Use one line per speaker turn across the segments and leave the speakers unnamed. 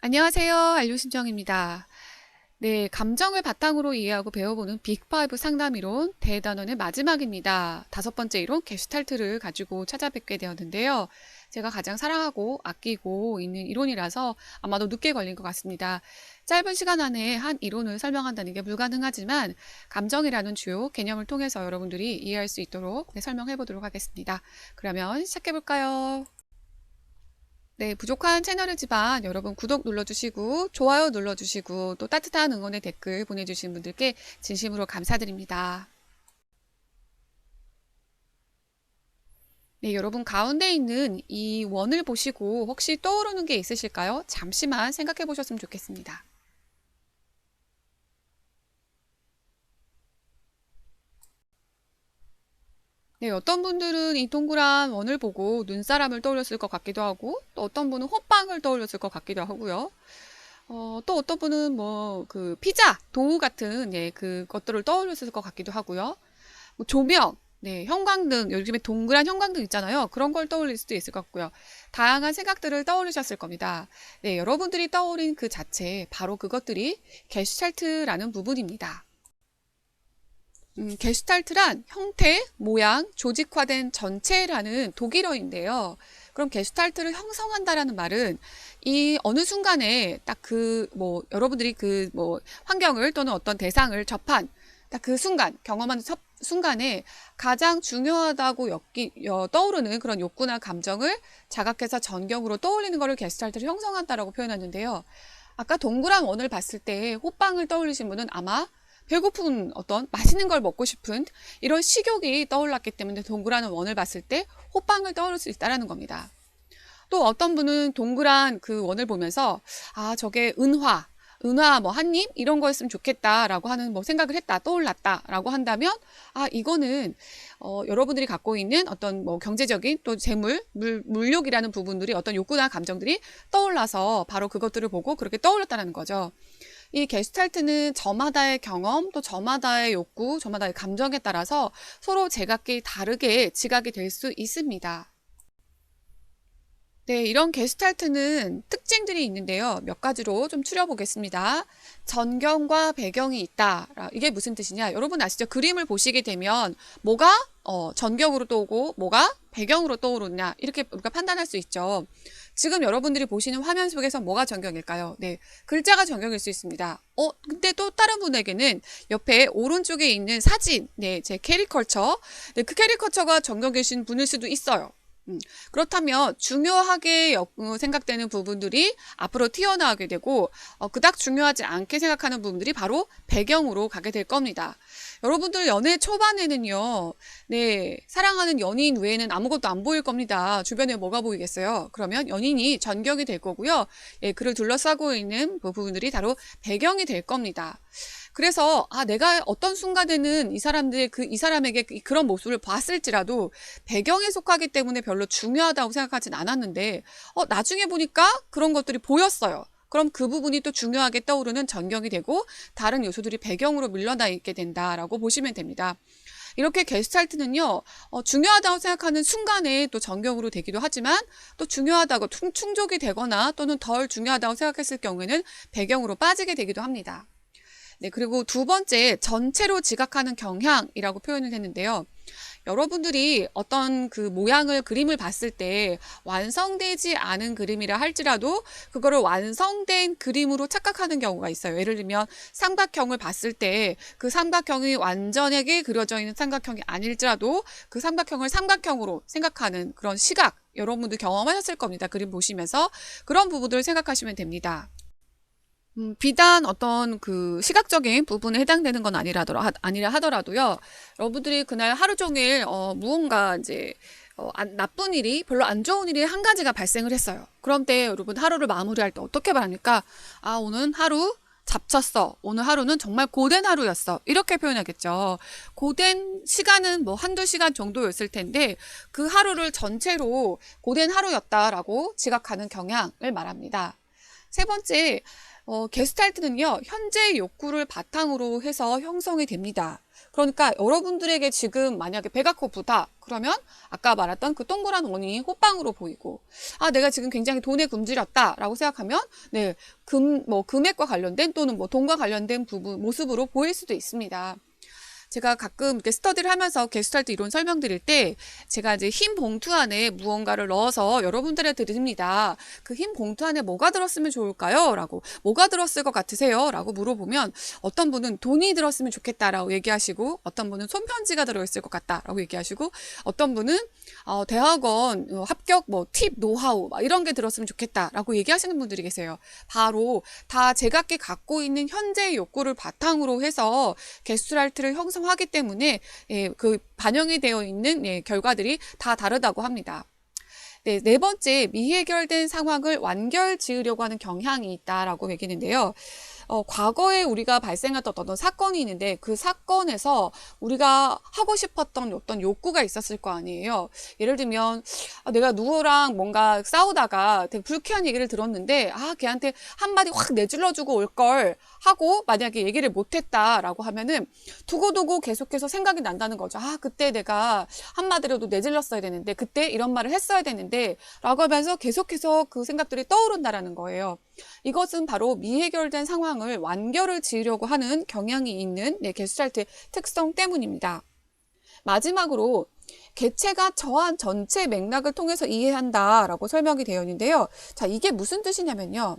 안녕하세요. 안료신정입니다. 네, 감정을 바탕으로 이해하고 배워보는 빅5 상담이론 대단원의 마지막입니다. 다섯 번째 이론 게슈탈트를 가지고 찾아뵙게 되었는데요. 제가 가장 사랑하고 아끼고 있는 이론이라서 아마도 늦게 걸린 것 같습니다. 짧은 시간 안에 한 이론을 설명한다는 게 불가능하지만 감정이라는 주요 개념을 통해서 여러분들이 이해할 수 있도록 설명해 보도록 하겠습니다. 그러면 시작해 볼까요? 네, 부족한 채널이지만 여러분 구독 눌러주시고 좋아요 눌러주시고 또 따뜻한 응원의 댓글 보내주신 분들께 진심으로 감사드립니다. 네, 여러분 가운데 있는 이 원을 보시고 혹시 떠오르는 게 있으실까요? 잠시만 생각해 보셨으면 좋겠습니다. 네, 어떤 분들은 이 동그란 원을 보고 눈사람을 떠올렸을 것 같기도 하고 또 어떤 분은 호빵을 떠올렸을 것 같기도 하고요. 또 어떤 분은 뭐 그 피자, 도우 같은 그것들을 떠올렸을 것 같기도 하고요. 뭐 조명, 네, 형광등, 요즘에 동그란 형광등 있잖아요. 그런 걸 떠올릴 수도 있을 것 같고요. 다양한 생각들을 떠올리셨을 겁니다. 네, 여러분들이 떠올린 그 자체, 바로 그것들이 게슈탈트라는 부분입니다. 게슈탈트란 형태, 모양, 조직화된 전체라는 독일어인데요. 그럼 게슈탈트를 형성한다라는 말은 이 어느 순간에 딱 여러분들이 환경을 또는 어떤 대상을 접한 딱 그 순간, 경험한 순간에 가장 중요하다고 떠오르는 그런 욕구나 감정을 자각해서 전경으로 떠올리는 것을 게슈탈트를 형성한다라고 표현하는데요. 아까 동그란 원을 봤을 때 호빵을 떠올리신 분은 아마 배고픈 어떤 맛있는 걸 먹고 싶은 이런 식욕이 떠올랐기 때문에 동그란 원을 봤을 때 호빵을 떠올릴 수 있다는 겁니다. 또 어떤 분은 동그란 그 원을 보면서 아 저게 은화 뭐 한입 이런 거였으면 좋겠다라고 하는 뭐 생각을 했다 떠올랐다라고 한다면 아 이거는 여러분들이 갖고 있는 어떤 뭐 경제적인 또 물욕이라는 부분들이 어떤 욕구나 감정들이 떠올라서 바로 그것들을 보고 그렇게 떠올렸다는 거죠. 이 게슈탈트는 저마다의 경험, 또 저마다의 욕구, 저마다의 감정에 따라서 서로 제각기 다르게 지각이 될 수 있습니다. 네, 이런 게슈탈트는 특징들이 있는데요. 몇 가지로 좀 추려보겠습니다. 전경과 배경이 있다. 이게 무슨 뜻이냐? 여러분 아시죠? 그림을 보시게 되면 뭐가 전경으로 떠오고 뭐가 배경으로 떠오르냐 이렇게 우리가 판단할 수 있죠. 지금 여러분들이 보시는 화면 속에서 뭐가 전경일까요? 네, 글자가 전경일 수 있습니다. 근데 또 다른 분에게는 옆에 오른쪽에 있는 사진, 네, 제 캐리커처, 네, 그 캐리커처가 전경이신 분일 수도 있어요. 그렇다면 중요하게 생각되는 부분들이 앞으로 튀어나오게 되고 그닥 중요하지 않게 생각하는 부분들이 바로 배경으로 가게 될 겁니다. 여러분들 연애 초반에는요, 네, 사랑하는 연인 외에는 아무것도 안 보일 겁니다. 주변에 뭐가 보이겠어요? 그러면 연인이 전경이 될 거고요. 예, 그를 둘러싸고 있는 부분들이 바로 배경이 될 겁니다. 그래서 내가 어떤 순간에는 이 사람에게 그런 모습을 봤을지라도 배경에 속하기 때문에 별로 중요하다고 생각하진 않았는데 나중에 보니까 그런 것들이 보였어요. 그럼 그 부분이 또 중요하게 떠오르는 전경이 되고 다른 요소들이 배경으로 밀려나 있게 된다라고 보시면 됩니다. 이렇게 게스탈트는요, 중요하다고 생각하는 순간에 또 전경으로 되기도 하지만 또 중요하다고 충족이 되거나 또는 덜 중요하다고 생각했을 경우에는 배경으로 빠지게 되기도 합니다. 네, 그리고 두 번째, 전체로 지각하는 경향이라고 표현을 했는데요. 여러분들이 어떤 그 그림을 봤을 때 완성되지 않은 그림이라 할지라도 그거를 완성된 그림으로 착각하는 경우가 있어요. 예를 들면 삼각형을 봤을 때 그 삼각형이 완전하게 그려져 있는 삼각형이 아닐지라도 그 삼각형을 삼각형으로 생각하는 그런 시각 여러분들 경험하셨을 겁니다. 그림 보시면서 그런 부분들을 생각하시면 됩니다. 비단 어떤 그 시각적인 부분에 해당되는 건 아니라 하더라도요. 여러분들이 그날 하루 종일 무언가 이제 나쁜 일이 별로 안 좋은 일이 한 가지가 발생을 했어요. 그럼 때 여러분 하루를 마무리할 때 어떻게 말합니까? 오늘 하루 잡쳤어. 오늘 하루는 정말 고된 하루였어. 이렇게 표현하겠죠. 고된 시간은 뭐 한두 시간 정도였을 텐데 그 하루를 전체로 고된 하루였다라고 지각하는 경향을 말합니다. 세 번째, 게스탈트는요, 현재의 욕구를 바탕으로 해서 형성이 됩니다. 그러니까 여러분들에게 지금 만약에 배가 고프다. 그러면 아까 말했던 그 동그란 원이 호빵으로 보이고, 아, 내가 지금 굉장히 돈에 굶주렸다라고 생각하면, 네, 금액과 관련된 또는 뭐 돈과 관련된 부분, 모습으로 보일 수도 있습니다. 제가 가끔 이렇게 스터디를 하면서 게스탈트 이론 설명드릴 때 제가 이제 흰 봉투 안에 무언가를 넣어서 여러분들한테 드립니다. 그 흰 봉투 안에 뭐가 들었으면 좋을까요? 라고, 뭐가 들었을 것 같으세요? 라고 물어보면 어떤 분은 돈이 들었으면 좋겠다라고 얘기하시고, 어떤 분은 손편지가 들어있을 것 같다라고 얘기하시고, 어떤 분은 대학원 합격 뭐 팁, 노하우 막 이런 게 들었으면 좋겠다라고 얘기하시는 분들이 계세요. 바로 다 제각기 갖고 있는 현재의 욕구를 바탕으로 해서 게스트랄트를 형성하기 때문에 그 반영이 되어 있는 결과들이 다 다르다고 합니다. 네, 네 번째, 미해결된 상황을 완결 지으려고 하는 경향이 있다라고 얘기했는데요. 과거에 우리가 발생했던 어떤 사건이 있는데 그 사건에서 우리가 하고 싶었던 어떤 욕구가 있었을 거 아니에요. 예를 들면 내가 누구랑 뭔가 싸우다가 되게 불쾌한 얘기를 들었는데 걔한테 한마디 확 내질러주고 올 걸 하고 만약에 얘기를 못했다라고 하면은 두고두고 계속해서 생각이 난다는 거죠. 그때 내가 한마디라도 내질렀어야 되는데 그때 이런 말을 했어야 되는데 라고 하면서 계속해서 그 생각들이 떠오른다라는 거예요. 이것은 바로 미해결된 상황을 완결을 지으려고 하는 경향이 있는 게스탈트의 특성 때문입니다. 마지막으로 개체가 저한 전체 맥락을 통해서 이해한다라고 설명이 되어 있는데요. 자, 이게 무슨 뜻이냐면요.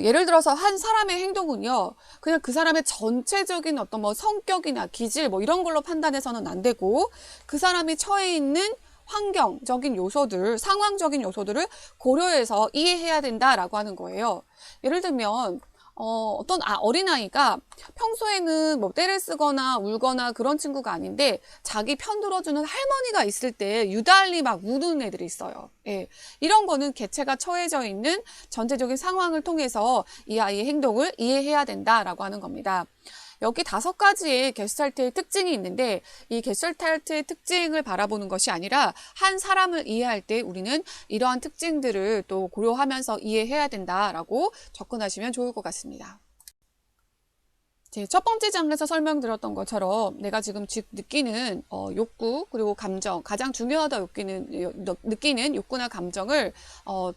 예를 들어서 한 사람의 행동은요, 그냥 그 사람의 전체적인 어떤 뭐 성격이나 기질 뭐 이런 걸로 판단해서는 안 되고, 그 사람이 처해 있는 환경적인 요소들, 상황적인 요소들을 고려해서 이해해야 된다라고 하는 거예요. 예를 들면 어떤 어린아이가 평소에는 뭐 떼를 쓰거나 울거나 그런 친구가 아닌데 자기 편 들어주는 할머니가 있을 때 유달리 막 우는 애들이 있어요. 이런 거는 개체가 처해져 있는 전체적인 상황을 통해서 이 아이의 행동을 이해해야 된다라고 하는 겁니다. 여기 5가지의 게스탈트의 특징이 있는데 이 게스탈트의 특징을 바라보는 것이 아니라 한 사람을 이해할 때 우리는 이러한 특징들을 또 고려하면서 이해해야 된다라고 접근하시면 좋을 것 같습니다. 첫 번째 장에서 설명드렸던 것처럼 내가 지금 느끼는 욕구 그리고 감정, 가장 중요하다 느끼는 욕구나 감정을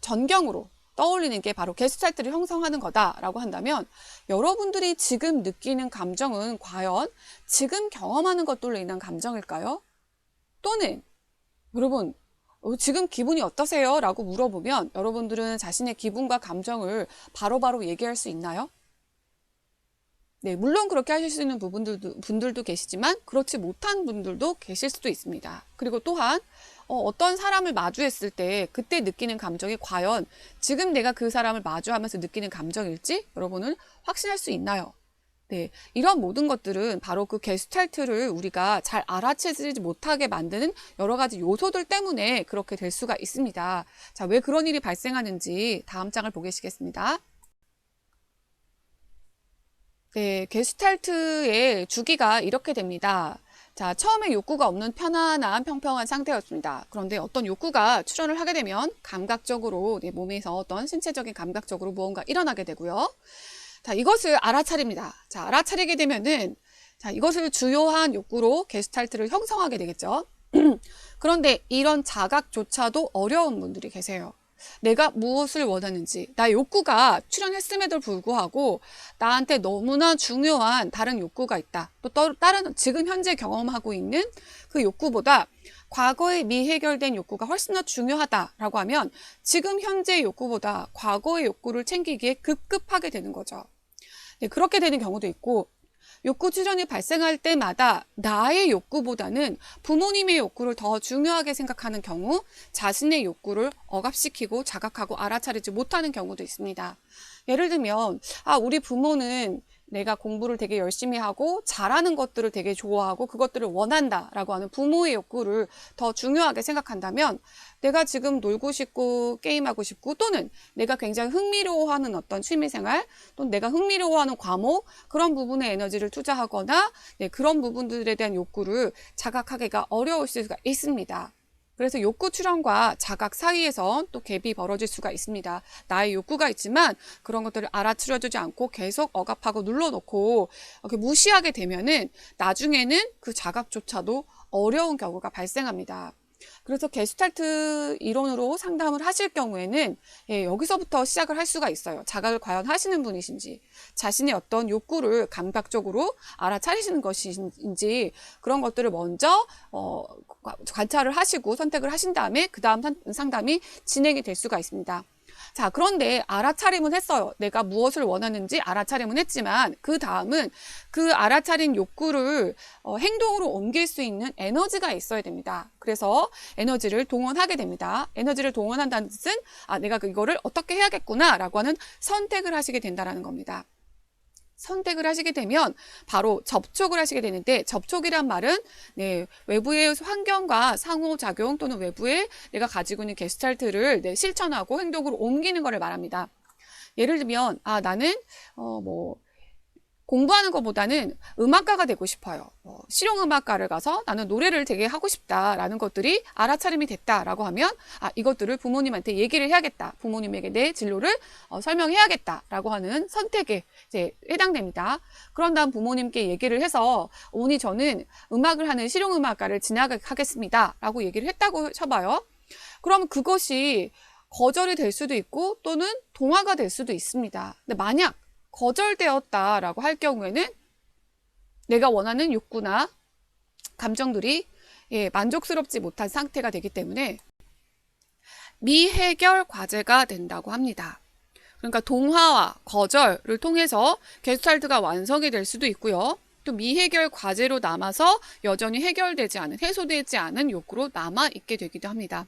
전경으로 떠올리는 게 바로 게스탈트를 형성하는 거다라고 한다면 여러분들이 지금 느끼는 감정은 과연 지금 경험하는 것들로 인한 감정일까요? 또는 여러분 지금 기분이 어떠세요? 라고 물어보면 여러분들은 자신의 기분과 감정을 바로바로 얘기할 수 있나요? 네, 물론 그렇게 하실 수 있는 분들도 계시지만 그렇지 못한 분들도 계실 수도 있습니다. 그리고 또한 어떤 사람을 마주했을 때 그때 느끼는 감정이 과연 지금 내가 그 사람을 마주하면서 느끼는 감정일지 여러분은 확신할 수 있나요? 네, 이런 모든 것들은 바로 그 게스탈트를 우리가 잘 알아채지 못하게 만드는 여러 가지 요소들 때문에 그렇게 될 수가 있습니다. 자, 왜 그런 일이 발생하는지 다음 장을 보시겠습니다. 네, 게스탈트의 주기가 이렇게 됩니다. 자, 처음에 욕구가 없는 편안한 평평한 상태였습니다. 그런데 어떤 욕구가 출현을 하게 되면 감각적으로 내 몸에서 어떤 신체적인 감각적으로 무언가 일어나게 되고요. 자, 이것을 알아차립니다. 자, 알아차리게 되면은 자, 이것을 주요한 욕구로 게스탈트를 형성하게 되겠죠. 그런데 이런 자각조차도 어려운 분들이 계세요. 내가 무엇을 원하는지, 나의 욕구가 출현했음에도 불구하고 나한테 너무나 중요한 다른 욕구가 있다. 또 다른 지금 현재 경험하고 있는 그 욕구보다 과거에 미해결된 욕구가 훨씬 더 중요하다라고 하면 지금 현재의 욕구보다 과거의 욕구를 챙기기에 급급하게 되는 거죠. 네, 그렇게 되는 경우도 있고 욕구 출현이 발생할 때마다 나의 욕구보다는 부모님의 욕구를 더 중요하게 생각하는 경우 자신의 욕구를 억압시키고 자각하고 알아차리지 못하는 경우도 있습니다. 예를 들면 우리 부모는 내가 공부를 되게 열심히 하고 잘하는 것들을 되게 좋아하고 그것들을 원한다라고 하는 부모의 욕구를 더 중요하게 생각한다면 내가 지금 놀고 싶고 게임하고 싶고 또는 내가 굉장히 흥미로워하는 어떤 취미생활 또는 내가 흥미로워하는 과목 그런 부분에 에너지를 투자하거나 그런 부분들에 대한 욕구를 자각하기가 어려울 수가 있습니다. 그래서 욕구 출현과 자각 사이에서 또 갭이 벌어질 수가 있습니다. 나의 욕구가 있지만 그런 것들을 알아차려주지 않고 계속 억압하고 눌러놓고 이렇게 무시하게 되면은 나중에는 그 자각조차도 어려운 경우가 발생합니다. 그래서 게슈탈트 이론으로 상담을 하실 경우에는 여기서부터 시작을 할 수가 있어요. 자각을 과연 하시는 분이신지, 자신의 어떤 욕구를 감각적으로 알아차리시는 것인지 그런 것들을 먼저 관찰을 하시고 선택을 하신 다음에 그 다음 상담이 진행이 될 수가 있습니다. 자, 그런데 알아차림은 했어요. 내가 무엇을 원하는지 알아차림은 했지만 그 다음은 그 알아차린 욕구를 행동으로 옮길 수 있는 에너지가 있어야 됩니다. 그래서 에너지를 동원하게 됩니다. 에너지를 동원한다는 뜻은 내가 이거를 어떻게 해야겠구나 라고 하는 선택을 하시게 된다는 겁니다. 선택을 하시게 되면 바로 접촉을 하시게 되는데, 접촉이란 말은 외부의 환경과 상호작용 또는 외부에 내가 가지고 있는 게스탈트를 실천하고 행동으로 옮기는 것을 말합니다. 예를 들면 나는 공부하는 것보다는 음악가가 되고 싶어요. 실용음악가를 가서 나는 노래를 되게 하고 싶다라는 것들이 알아차림이 됐다라고 하면 이것들을 부모님한테 얘기를 해야겠다. 부모님에게 내 진로를 설명해야겠다라고 하는 선택에 이제 해당됩니다. 그런 다음 부모님께 얘기를 해서 어머니 저는 음악을 하는 실용음악가를 진학하겠습니다라고 얘기를 했다고 쳐봐요. 그럼 그것이 거절이 될 수도 있고 또는 동화가 될 수도 있습니다. 근데 만약 거절되었다라고 할 경우에는 내가 원하는 욕구나 감정들이 만족스럽지 못한 상태가 되기 때문에 미해결 과제가 된다고 합니다. 그러니까 동화와 거절을 통해서 게슈탈트가 완성이 될 수도 있고요. 또 미해결 과제로 남아서 여전히 해결되지 않은, 해소되지 않은 욕구로 남아 있게 되기도 합니다.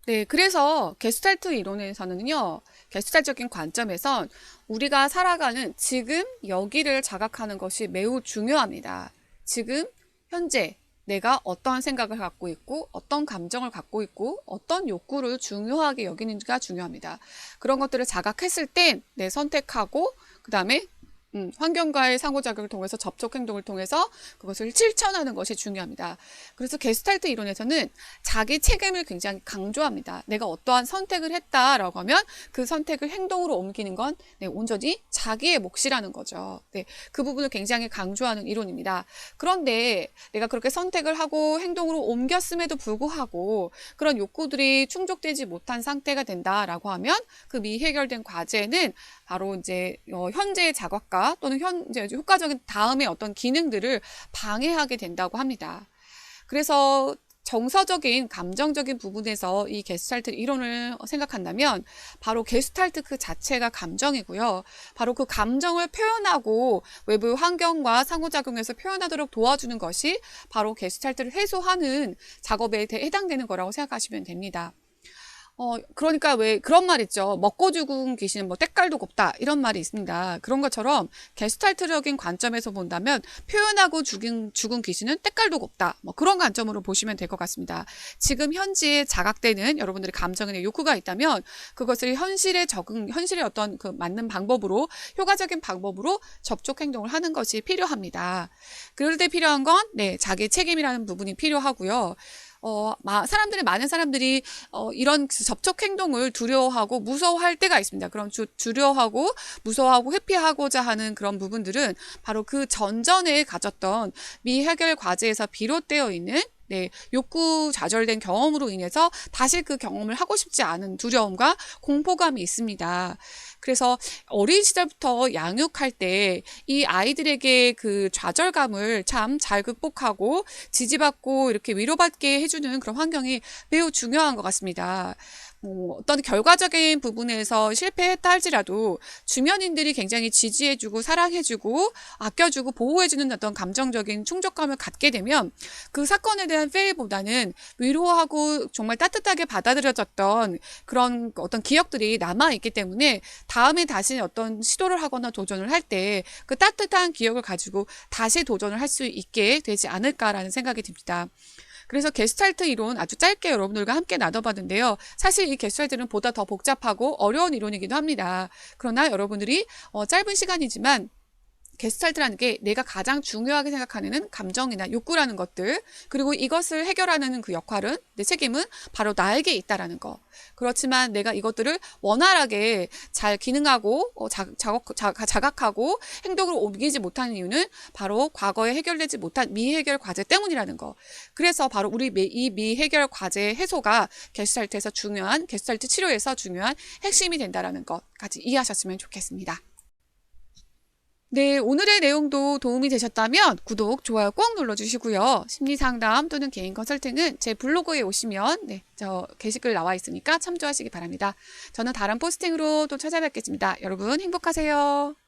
네, 그래서 게슈탈트 이론에서는요, 게슈탈트적인 관점에선 우리가 살아가는 지금 여기를 자각하는 것이 매우 중요합니다. 지금 현재 내가 어떠한 생각을 갖고 있고 어떤 감정을 갖고 있고 어떤 욕구를 중요하게 여기는지가 중요합니다. 그런 것들을 자각했을 땐 내 선택하고 그 다음에 환경과의 상호작용을 통해서 접촉 행동을 통해서 그것을 실천하는 것이 중요합니다. 그래서 게슈탈트 이론에서는 자기 책임을 굉장히 강조합니다. 내가 어떠한 선택을 했다라고 하면 그 선택을 행동으로 옮기는 건 온전히 자기의 몫이라는 거죠. 그 부분을 굉장히 강조하는 이론입니다. 그런데 내가 그렇게 선택을 하고 행동으로 옮겼음에도 불구하고 그런 욕구들이 충족되지 못한 상태가 된다라고 하면 그 미해결된 과제는 바로 이제 현재의 자각과 또는 현재 효과적인 다음의 어떤 기능들을 방해하게 된다고 합니다. 그래서 정서적인 감정적인 부분에서 이 게슈탈트 이론을 생각한다면 바로 게슈탈트 그 자체가 감정이고요. 바로 그 감정을 표현하고 외부 환경과 상호작용에서 표현하도록 도와주는 것이 바로 게슈탈트를 해소하는 작업에 해당되는 거라고 생각하시면 됩니다. 그러니까 왜 그런 말 있죠. 먹고 죽은 귀신은 때깔도 곱다 이런 말이 있습니다. 그런 것처럼 게슈탈트적인 관점에서 본다면 표현하고 죽은 귀신은 때깔도 곱다 그런 관점으로 보시면 될 것 같습니다. 지금 현지에 자각되는 여러분들의 감정이나 욕구가 있다면 그것을 현실의 어떤 그 맞는 방법으로 효과적인 방법으로 접촉 행동을 하는 것이 필요합니다. 그럴 때 필요한 건 자기 책임이라는 부분이 필요하고요. 많은 사람들이 이런 접촉 행동을 두려워하고 무서워할 때가 있습니다. 그럼 두려워하고 무서워하고 회피하고자 하는 그런 부분들은 바로 그 전전에 가졌던 미해결 과제에서 비롯되어 있는 욕구 좌절된 경험으로 인해서 다시 그 경험을 하고 싶지 않은 두려움과 공포감이 있습니다. 그래서 어린 시절부터 양육할 때 이 아이들에게 그 좌절감을 참 잘 극복하고 지지받고 이렇게 위로받게 해주는 그런 환경이 매우 중요한 것 같습니다. 어떤 결과적인 부분에서 실패했다 할지라도 주변인들이 굉장히 지지해주고 사랑해주고 아껴주고 보호해주는 어떤 감정적인 충족감을 갖게 되면 그 사건에 대한 회의보다는 위로하고 정말 따뜻하게 받아들여졌던 그런 어떤 기억들이 남아있기 때문에 다음에 다시 어떤 시도를 하거나 도전을 할 때 그 따뜻한 기억을 가지고 다시 도전을 할 수 있게 되지 않을까라는 생각이 듭니다. 그래서 게슈탈트 이론 아주 짧게 여러분들과 함께 나눠봤는데요. 사실 이 게슈탈트는 보다 더 복잡하고 어려운 이론이기도 합니다. 그러나 여러분들이 짧은 시간이지만 게스탈트라는 게 내가 가장 중요하게 생각하는 감정이나 욕구라는 것들, 그리고 이것을 해결하는 그 역할은, 내 책임은 바로 나에게 있다라는 거. 그렇지만 내가 이것들을 원활하게 잘 기능하고 자각하고 행동으로 옮기지 못하는 이유는 바로 과거에 해결되지 못한 미해결 과제 때문이라는 거. 그래서 바로 우리 이 미해결 과제 해소가 게스탈트에서 중요한, 게스탈트 치료에서 중요한 핵심이 된다라는 것까지 이해하셨으면 좋겠습니다. 네, 오늘의 내용도 도움이 되셨다면 구독, 좋아요 꼭 눌러주시고요. 심리상담 또는 개인 컨설팅은 제 블로그에 오시면 저 게시글 나와 있으니까 참조하시기 바랍니다. 저는 다른 포스팅으로 또 찾아뵙겠습니다. 여러분 행복하세요.